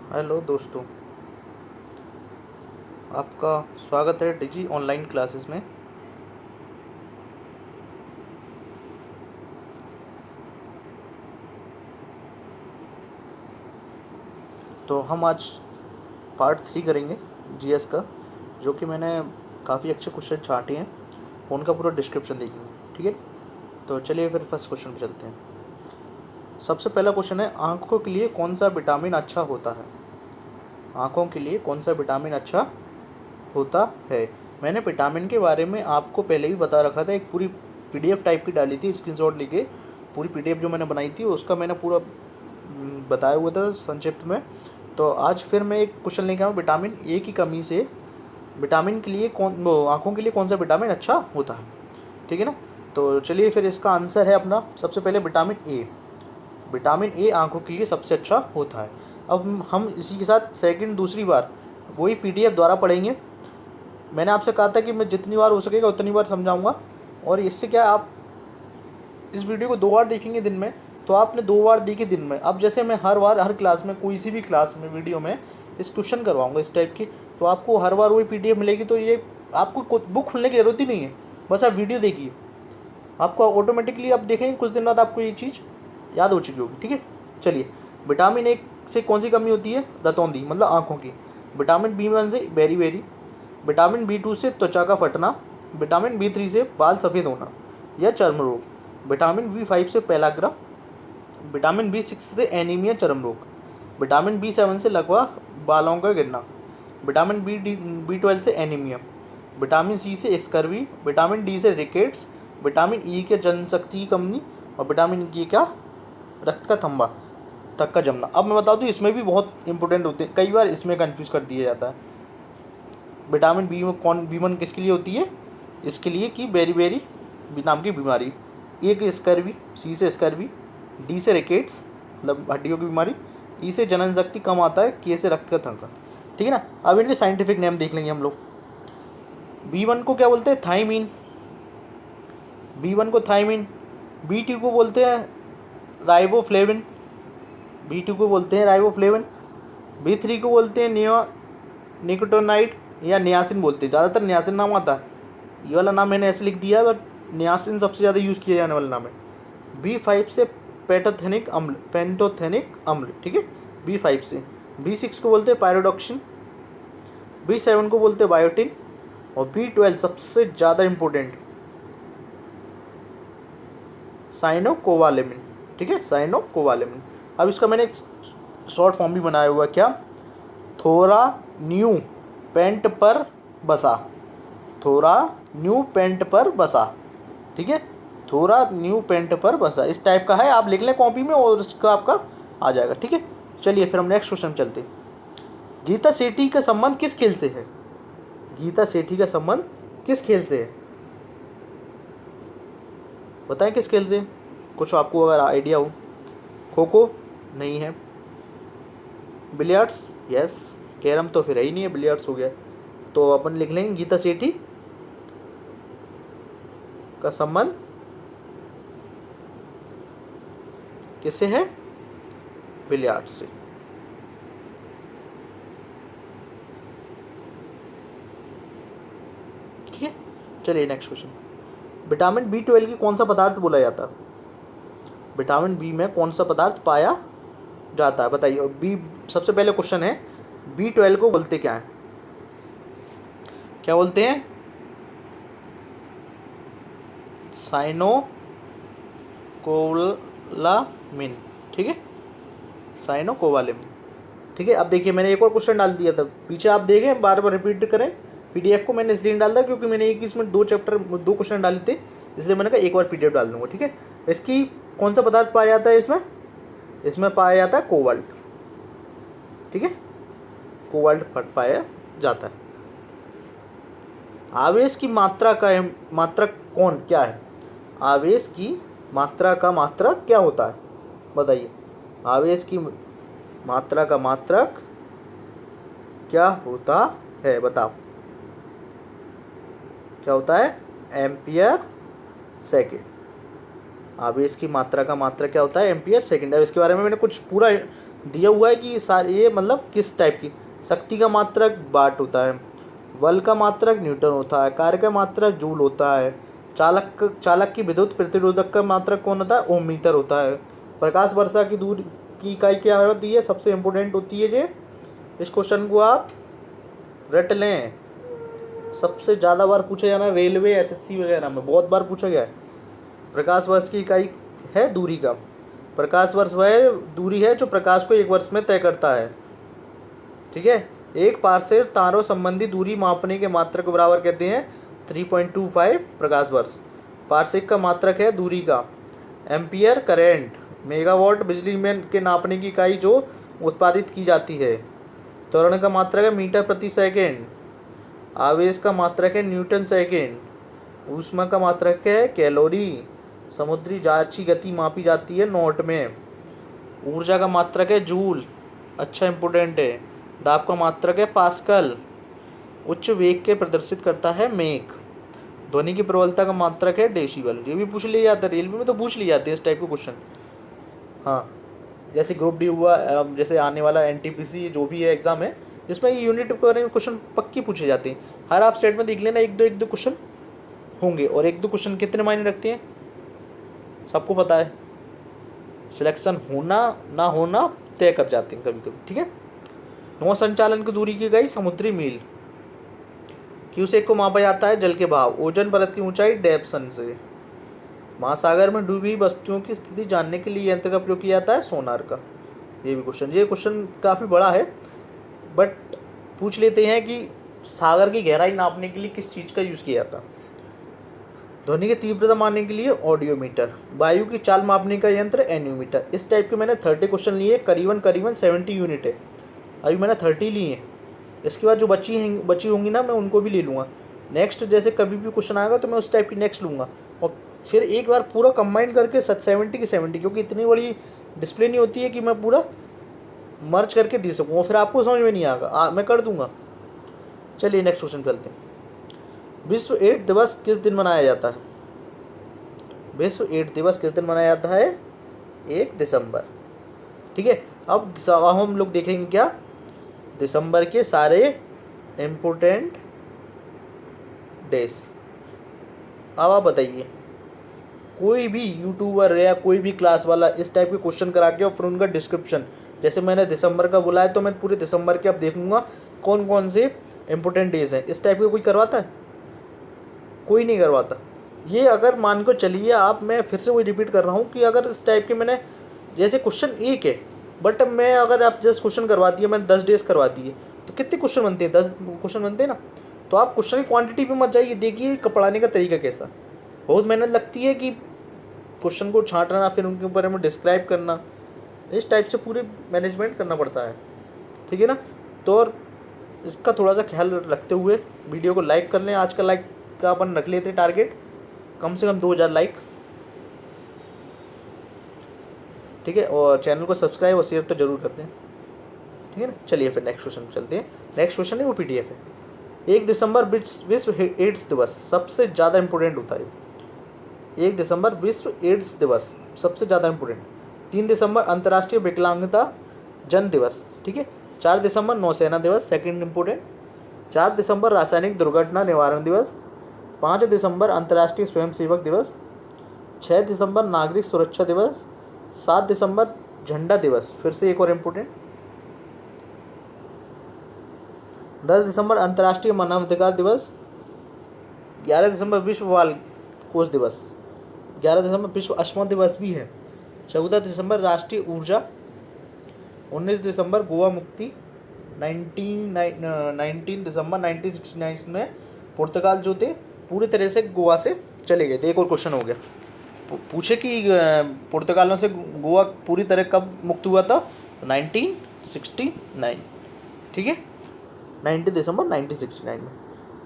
Hello दोस्तों, आपका स्वागत है डिजी ऑनलाइन क्लासेस में। तो हम आज पार्ट 3 करेंगे जीएस का, जो कि मैंने काफ़ी अच्छे क्वेश्चन छांटे हैं, उनका पूरा डिस्क्रिप्शन देखेंगे। ठीक है, तो चलिए फिर फर्स्ट क्वेश्चन पे चलते हैं। सबसे पहला क्वेश्चन है, आँखों के लिए कौन सा विटामिन अच्छा होता है? आँखों के लिए कौन सा विटामिन अच्छा होता है? मैंने विटामिन के बारे में आपको पहले भी बता रखा था, एक पूरी पीडीएफ टाइप की डाली थी, स्क्रीनशॉट लेके पूरी पीडीएफ जो मैंने बनाई थी उसका मैंने पूरा बताया हुआ था संक्षिप्त में। तो आज फिर मैं एक क्वेश्चन लेके आऊँ, विटामिन ए की कमी से विटामिन के लिए आँखों के लिए कौन सा विटामिन अच्छा होता है? ठीक है ना। तो चलिए फिर इसका आंसर है अपना सबसे पहले विटामिन ए। विटामिन ए आँखों के लिए सबसे अच्छा होता है। अब हम इसी के साथ सेकंड दूसरी बार वही पीडीएफ द्वारा पढ़ेंगे। मैंने आपसे कहा था कि मैं जितनी बार हो सकेगा उतनी बार समझाऊंगा, और इससे क्या आप इस वीडियो को 2 बार देखेंगे दिन में, तो आपने 2 बार देखी दिन में। अब जैसे मैं हर बार हर क्लास में कोई सी भी क्लास में वीडियो में इस क्वेश्चन करवाऊंगा इस टाइप की, तो आपको हर बार वही पीडीएफ मिलेगी। तो ये आपको बुक खोलने की ज़रूरत ही नहीं है, बस आप वीडियो देखिए, आपको ऑटोमेटिकली आप देखेंगे कुछ दिन बाद आपको ये चीज़ याद हो चुकी होगी। ठीक है, चलिए। विटामिन ए से कौन सी कमी होती है? रतौंधी, मतलब आँखों की। विटामिन बी1 से बेरी, विटामिन बी2 से त्वचा का फटना, विटामिन बी3 से बाल सफ़ेद होना या चर्म रोग, विटामिन बी5 से पेलाग्रा, विटामिन बी6 से एनीमिया चर्म रोग, विटामिन बी7 से लकवा बालों का गिरना, विटामिन बी12 से एनीमिया, विटामिन सी से स्कर्वी, विटामिन डी से रिकेट्स, विटामिन ई के जनशक्ति की कमी, और विटामिन ई क्या, रक्त का थंबा तक का जमना। अब मैं बता दूँ, इसमें भी बहुत इंपॉर्टेंट होते हैं, कई बार इसमें कंफ्यूज कर दिया जाता है। विटामिन बी1 किसके लिए होती है? इसके लिए कि बेरी नाम की बीमारी, ए के स्कर्वी, सी से स्कर्वी, डी से रिकेट्स मतलब हड्डियों की बीमारी, ई से जनन शक्ति कम आता है, के से रक्त का थक्का। ठीक है ना। अब इनके साइंटिफिक नेम देख लेंगे हम लोग। बी1 को क्या बोलते हैं? थाइमीन, बी1 को थाइमीन। बी2 को बोलते हैं राइबोफ्लेविन, बी2 को बोलते हैं राइबोफ्लेविन। बी3 को बोलते हैं निकोटोनाइड या नियासिन बोलते हैं, ज़्यादातर नियासिन नाम आता है। ये वाला नाम मैंने ऐसे लिख दिया है, बट नियासिन सबसे ज़्यादा यूज़ किया जाने वाला नाम है। बी5 से पेंटोथेनिक अम्ल, ठीक है, बी5 से। बी6 को बोलते हैं पायरोडॉक्सिन, बी7 को बोलते हैं बायोटिन, और बी12 सबसे ज़्यादा इम्पोर्टेंट साइनोकोवालेमिन। ठीक है, साइनोकोवालेमिन। अब इसका मैंने एक शॉर्ट फॉर्म भी बनाया हुआ है, क्या? थोड़ा न्यू पेंट पर बसा, थोड़ा न्यू पेंट पर बसा। ठीक है, थोड़ा न्यू पेंट पर बसा, इस टाइप का है, आप लिख लें कॉपी में और उसका आपका आ जाएगा। ठीक है, चलिए फिर हम नेक्स्ट क्वेश्चन चलते हैं। गीता सेठी का संबंध किस खेल से है? गीता सेठी का संबंध किस खेल से है? बताएं किस खेल से, कुछ आपको अगर आइडिया हो। खो खो नहीं है, बिलियर्ड्स यस, कैरम तो फिर है ही नहीं है, बिलियर्ड्स हो गया। तो अपन लिख लेंगे गीता सेठी का संबंध किससे है? बिलियर्ड्स से। ठीक है, चलिए नेक्स्ट क्वेश्चन। विटामिन बी12 की कौन सा पदार्थ बोला जाता है? विटामिन बी में कौन सा पदार्थ पाया जाता है, बताइए। बी, सबसे पहले क्वेश्चन है, बी12 को बोलते क्या है? क्या बोलते हैं? साइनोकोलामिन। ठीक है, साइनोकोवालेमिन। ठीक है, अब देखिए मैंने एक और क्वेश्चन डाल दिया था पीछे, आप देखें, बार बार रिपीट करें पीडीएफ को। मैंने इसलिए डाल दिया क्योंकि मैंने एक इसमें 2 क्वेश्चन डाले थे, इसलिए मैंने कहा एक बार पीडीएफ डाल दूंगा। ठीक है, इसकी कौन सा पदार्थ पाया जाता है इसमें? इसमें पाया जाता है कोबाल्ट। ठीक है, कोबाल्ट पाया जाता है। आवेश की मात्रा का मात्रक कौन क्या है? आवेश की मात्रा का मात्रक क्या होता है, बताइए। आवेश की मात्रा का मात्रक क्या होता है, बताओ। क्या होता है? Ampere second. आवेश की मात्रा का मात्रक क्या होता है? Ampere second. अब इसके बारे में मैंने कुछ पूरा दिया हुआ है कि सारे ये मतलब किस टाइप की। शक्ति का मात्रक वाट होता है, बल का मात्रक न्यूटन होता है, कार्य का मात्रक जूल होता है, चालक की विद्युत प्रतिरोधक का मात्रक कौन होता है, ओम मीटर होता है। प्रकाश वर्षा की दूरी की इकाई क्या होती है, सबसे इम्पोर्टेंट होती है ये। इस क्वेश्चन को आप रट लें, सबसे ज़्यादा बार पूछा जाना रेलवे एसएससी वगैरह में बहुत बार पूछा गया है। प्रकाश वर्ष की इकाई है दूरी का। प्रकाश वर्ष वह दूरी है जो प्रकाश को एक वर्ष में तय करता है। ठीक है, एक पार्सेल तारों संबंधी दूरी मापने के मात्रक को बराबर कहते हैं 3.25 प्रकाश वर्ष। पार्सेक का मात्रक है दूरी का। एम्पियर करेंट, मेगावाट बिजली में के नापने की इकाई जो उत्पादित की जाती है। त्वरण का मात्रक है मीटर प्रति सेकेंड। आवेश का मात्रक है न्यूटन सेकेंड। ऊष्मा का मात्रक है कैलोरी। समुद्री जहाज की गति मापी जाती है नॉट में। ऊर्जा का मात्रक है जूल, अच्छा इंपॉर्टेंट है। दाब का मात्रक है पास्कल। उच्च वेग के प्रदर्शित करता है मेक। ध्वनि की प्रबलता का मात्रक है डेसिबल। ये भी पूछ लिया जाता है, रेलवे में तो पूछ लिए जाते हैं इस टाइप के क्वेश्चन। हाँ, जैसे ग्रुप डी हुआ, जैसे आने वाला एनटीपीसी जो भी है एग्जाम है, जिसमें ये यूनिट के बारे में क्वेश्चन पक्की पूछे जाते हैं। हर आप सेट में देख लेना एक दो क्वेश्चन होंगे। और एक दो क्वेश्चन कितने मायने रखते हैं सबको पता है। सिलेक्शन होना ना होना तय कर जाते हैं कभी कभी। ठीक है, नौ संचालन की दूरी की गई समुद्री मील। क्यूसेक को मापा जाता है जल के भाव। ओजन परत की ऊंचाई डेप्सन से। महासागर में डूबी वस्तुओं की स्थिति जानने के लिए यंत्र का प्रयोग किया जाता है सोनार का। ये क्वेश्चन काफ़ी बड़ा है, बट पूछ लेते हैं कि सागर की गहराई नापने के लिए किस चीज़ का यूज़ किया जाता है। ध्वनि की तीव्रता मापने के लिए ऑडियोमीटर। वायु की चाल मापने का यंत्र एन्यूमीटर। इस टाइप के मैंने 30 क्वेश्चन लिए, करीबन 70 यूनिट है। अभी मैंने 30 लिए हैं। इसके बाद जो बची होंगी ना, मैं उनको भी ले लूँगा। नेक्स्ट जैसे कभी भी क्वेश्चन आएगा तो मैं उस टाइप की नेक्स्ट लूँगा, और फिर एक बार पूरा कंबाइन करके 70 की 70, क्योंकि इतनी बड़ी डिस्प्ले नहीं होती है कि मैं पूरा मर्ज करके दे सकूँ, और फिर आपको समझ में नहीं आएगा। मैं कर दूँगा। चलिए नेक्स्ट क्वेश्चन चलते हैं। विश्व एड्स दिवस किस दिन मनाया जाता है? विश्व एड्स दिवस किस दिन मनाया जाता है? 1 दिसंबर। ठीक है, अब हम लोग देखेंगे क्या दिसंबर के सारे इम्पोर्टेंट डेज। अब आप बताइए, कोई भी यूट्यूबर या कोई भी क्लास वाला इस टाइप के क्वेश्चन करा के और फिर उनका डिस्क्रिप्शन, जैसे मैंने दिसंबर का बोला है तो मैं पूरे दिसंबर के अब देखूंगा कौन कौन से इम्पोर्टेंट डेज हैं। इस टाइप के कोई करवाता है? कोई नहीं करवाता। ये अगर मान को चलिए आप, मैं फिर से वही रिपीट कर रहा हूँ कि अगर इस टाइप के मैंने, जैसे क्वेश्चन एक है, बट मैं अगर आप 10 क्वेश्चन करवा दिए, मैंने 10 डेज करवा दिए, तो कितने क्वेश्चन बनते हैं? 10 क्वेश्चन बनते हैं ना। तो आप क्वेश्चन की क्वांटिटी पे मत जाइए, देखिए पढ़ाने का तरीका कैसा। बहुत मेहनत लगती है कि क्वेश्चन को छांटना, फिर उनके बारे में डिस्क्राइब करना, इस टाइप से पूरे मैनेजमेंट करना पड़ता है। ठीक है ना, तो और इसका थोड़ा सा ख्याल रखते हुए वीडियो को लाइक कर लें। आज का लाइक का अपन रख लेते हैं टारगेट कम से कम 2000 लाइक। ठीक है, और चैनल को सब्सक्राइब और शेयर तो जरूर करते हैं। ठीक है ना, चलिए फिर नेक्स्ट क्वेश्चन चलते हैं। नेक्स्ट क्वेश्चन है वो PDF है। 1 दिसंबर विश्व एड्स दिवस सबसे ज़्यादा इंपॉर्टेंट होता है। 1 दिसंबर विश्व एड्स दिवस सबसे ज़्यादा इंपॉर्टेंट। 3 दिसंबर अंतर्राष्ट्रीय विकलांगता जन दिवस। ठीक है, 4 दिसंबर नौसेना दिवस, सेकंड इंपॉर्टेंट। 4 दिसंबर रासायनिक दुर्घटना निवारण दिवस। 5 दिसंबर अंतर्राष्ट्रीय स्वयंसेवक दिवस। 6 दिसंबर नागरिक सुरक्षा दिवस। 7 दिसंबर झंडा दिवस, फिर से एक और इम्पोर्टेंट। 10 दिसंबर अंतर्राष्ट्रीय मानवाधिकार दिवस। 11 दिसंबर विश्व बाल कोष दिवस। 11 दिसंबर विश्व अश्मा दिवस भी है। 14 दिसंबर राष्ट्रीय ऊर्जा। 19 दिसंबर गोवा मुक्ति। 19 दिसंबर 1969 में पुर्तगाल जो थे पूरी तरह से गोवा से चले गए थे। एक और क्वेश्चन हो गया, पूछे कि पुर्तगालों से गोवा पूरी तरह कब मुक्त हुआ था? 1969। ठीक है, 19 दिसंबर 1969 में।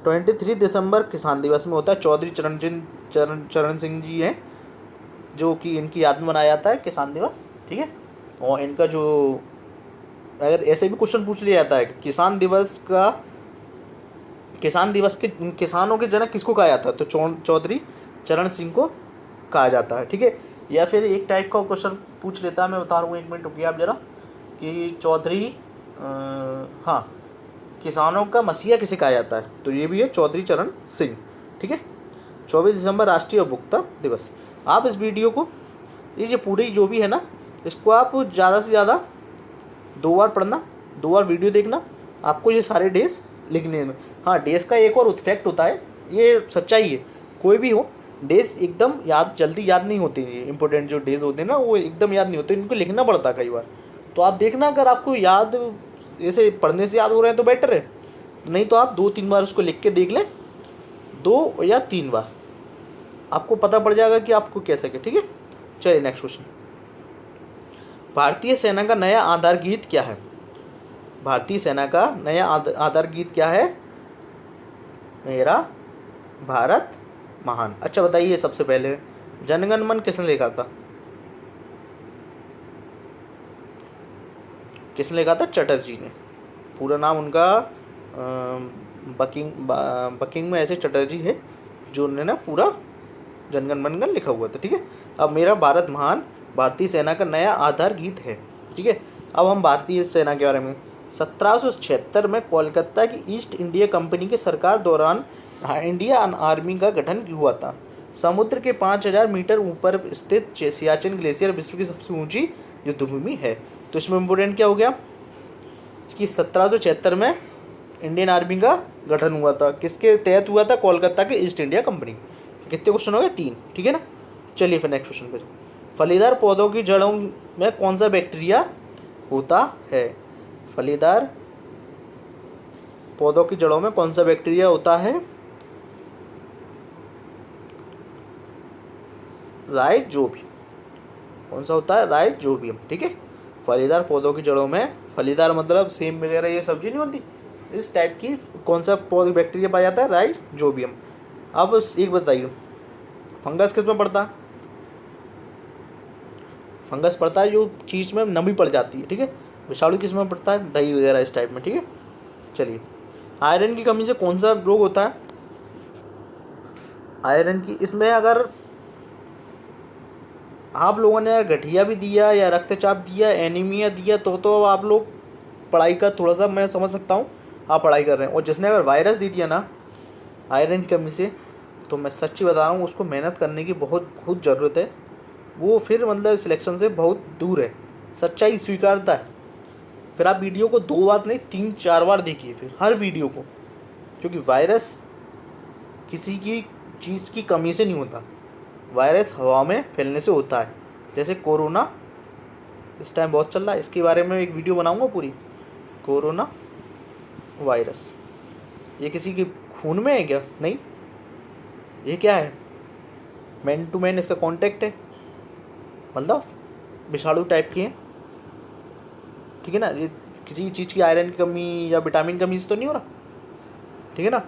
23 दिसंबर किसान दिवस में होता है। चौधरी चरण सिंह जी हैं जो कि इनकी याद में मनाया जाता है किसान दिवस। ठीक है, और इनका जो, अगर ऐसे भी क्वेश्चन पूछ लिया जाता है कि किसान दिवस के किसानों के जनक किसको कहा जाता है, तो चौधरी चरण सिंह को कहा जाता है। ठीक है, या फिर एक टाइप का क्वेश्चन पूछ लेता है, मैं बता रहा हूँ, 1 मिनट रुकिए आप जरा। कि चौधरी हाँ, किसानों का मसीहा किसे कहा जाता है, तो ये भी है चौधरी चरण सिंह। ठीक है, 24 दिसंबर राष्ट्रीय उपभोक्ता दिवस। आप इस वीडियो को, ये पूरी जो भी है ना, इसको आप ज़्यादा से ज़्यादा 2 बार पढ़ना, 2 बार वीडियो देखना, आपको ये सारे डेज लिखने में। हाँ, डेज का एक और इफेक्ट होता है, ये सच्चाई है, कोई भी हो डेज एकदम जल्दी याद नहीं होते। ये इंपॉर्टेंट जो डेज होते हैं ना, वो एकदम याद नहीं होते, इनको लिखना पड़ता है कई बार। तो आप देखना, अगर आपको याद ऐसे पढ़ने से याद हो रहे हैं तो बेटर है, नहीं तो आप 2-3 बार उसको लिख के देख लें, 2 या 3 बार, आपको पता पड़ जाएगा कि आपको कैसे क्या। ठीक है, चलिए नेक्स्ट क्वेश्चन। भारतीय सेना का नया आधार गीत क्या है? भारतीय सेना का नया आधार गीत क्या है? मेरा भारत महान। अच्छा बताइए, सबसे पहले जनगण मन किसने लिखा था? किसने लिखा था? चटर्जी ने। पूरा नाम उनका बकिंग में ऐसे चटर्जी है जो उन्होंने ना पूरा जनगण मनगण लिखा हुआ था। ठीक है, अब मेरा भारत महान भारतीय सेना का नया आधार गीत है। ठीक है, अब हम भारतीय सेना के बारे में। 1776 में कोलकाता की ईस्ट इंडिया कंपनी के सरकार दौरान इंडियन आर्मी का गठन हुआ था। समुद्र के 5000 मीटर ऊपर स्थित सियाचिन ग्लेशियर विश्व की सबसे ऊंची युद्धभूमि है। तो इसमें इम्पोर्टेंट क्या हो गया कि 1776 में इंडियन आर्मी का गठन हुआ था, किसके तहत हुआ था? कोलकाता के ईस्ट इंडिया कंपनी। कितने क्वेश्चन हो गए? 3। ठीक है ना, चलिए फिर नेक्स्ट क्वेश्चन पर। फलीदार पौधों की जड़ों में कौन सा बैक्टीरिया होता है? फलीदार पौधों की जड़ों में कौन सा बैक्टीरिया होता है? राइजोबियम। कौन सा होता है? राइजोबियम। ठीक है, फलीदार पौधों की जड़ों में, फलीदार मतलब सेम वगैरह ये सब्जी नहीं होती, इस टाइप की कौन सा पौधे बैक्टीरिया पाया जाता है? राइजोबियम। अब एक बताइए, फंगस किस में पड़ता है? फंगस पड़ता है जो चीज़ में नमी पड़ जाती है। ठीक है, विषाणु किस में पड़ता है? दही वगैरह इस टाइप में। ठीक है, चलिए, आयरन की कमी से कौन सा रोग होता है? आयरन की, इसमें अगर आप लोगों ने गठिया भी दिया या रक्तचाप दिया, एनीमिया दिया, तो आप लोग पढ़ाई का थोड़ा सा मैं समझ सकता हूँ, आप पढ़ाई कर रहे हैं। और जिसने अगर वायरस दी दिया ना आयरन की कमी से, तो मैं सच्ची बता रहा हूँ, उसको मेहनत करने की बहुत बहुत ज़रूरत है। वो फिर मतलब सिलेक्शन से बहुत दूर है, सच्चाई स्वीकारता है। फिर आप वीडियो को 2 बार नहीं 3-4 बार देखिए, फिर हर वीडियो को, क्योंकि वायरस किसी की चीज़ की कमी से नहीं होता, वायरस हवा में फैलने से होता है। जैसे कोरोना इस टाइम बहुत चल रहा है, इसके बारे में एक वीडियो बनाऊंगा पूरी। कोरोना वायरस, ये किसी के खून में है क्या? नहीं, ये क्या है? मैन टू मैन इसका कांटेक्ट है, मतलब विषाणु टाइप की है। ठीक है ना, ये किसी चीज़ की आयरन की कमी या विटामिन कमी से तो नहीं हो रहा। ठीक है ना,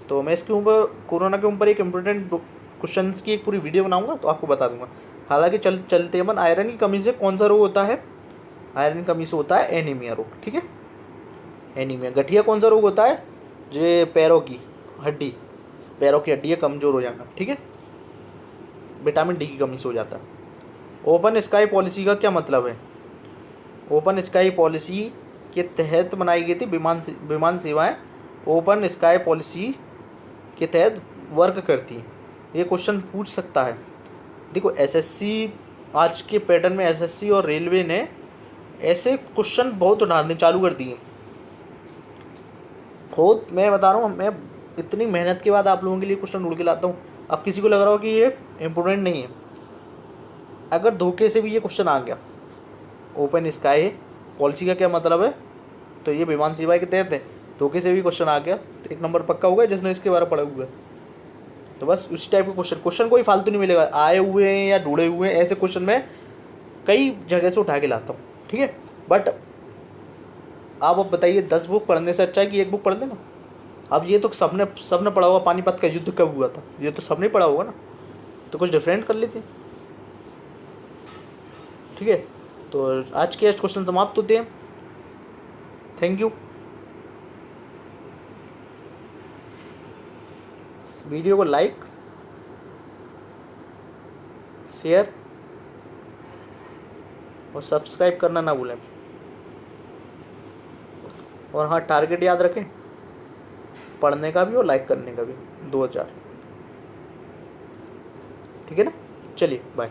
तो मैं इसके ऊपर कोरोना के ऊपर एक इम्पोर्टेंट क्वेश्चंस की एक पूरी वीडियो बनाऊंगा, तो आपको बता दूंगा। हालांकि चलते अपन, आयरन की कमी से कौन सा रोग होता है? आयरन की कमी से होता है एनीमिया रोग। ठीक है, एनीमिया। गठिया कौन सा रोग होता है? जो पैरों की हड्डी, पैरों की हड्डी कमज़ोर हो जाना। ठीक है, विटामिन डी की कमी से हो जाता है। ओपन स्काई पॉलिसी का क्या मतलब है? ओपन स्काई पॉलिसी के तहत बनाई गई थी विमान सेवाएं ओपन स्काई पॉलिसी के तहत वर्क करती हैं। ये क्वेश्चन पूछ सकता है। देखो, एसएससी आज के पैटर्न में एसएससी और रेलवे ने ऐसे क्वेश्चन बहुत उठाने चालू कर दिए। खुद मैं बता रहा हूँ, मैं इतनी मेहनत के बाद आप लोगों के लिए क्वेश्चन ढूंढ के लाता हूँ। अब किसी को लग रहा हो कि ये इम्पोर्टेंट नहीं है, अगर धोखे से भी ये क्वेश्चन आ गया, ओपन स्काई पॉलिसी का क्या मतलब है, तो ये विमान सेवा के तहत है, धोखे से भी क्वेश्चन आ गया तो 1 नंबर पक्का होगा जिसने इसके बारे में पढ़ा हुआ है। तो बस उसी टाइप के क्वेश्चन कोई फालतू नहीं मिलेगा, आए हुए हैं या ढूंढे हुए हैं, ऐसे क्वेश्चन मैं कई जगह से उठा के लाता हूँ। ठीक है, बट आप अब बताइए, 10 बुक पढ़ने से अच्छा है कि 1 बुक पढ़ देना। अब ये तो सबने पढ़ा होगा, पानीपत का युद्ध कब हुआ था, ये तो सबने पढ़ा होगा ना, तो कुछ डिफरेंट कर लेते। ठीक है, तो आज के क्वेश्चन समाप्त होते हैं। Thank you. वीडियो को लाइक, शेयर और सब्सक्राइब करना ना भूलें। और हाँ, टारगेट याद रखें, पढ़ने का भी और लाइक करने का भी, 2000। ठीक है ना, चलिए बाय।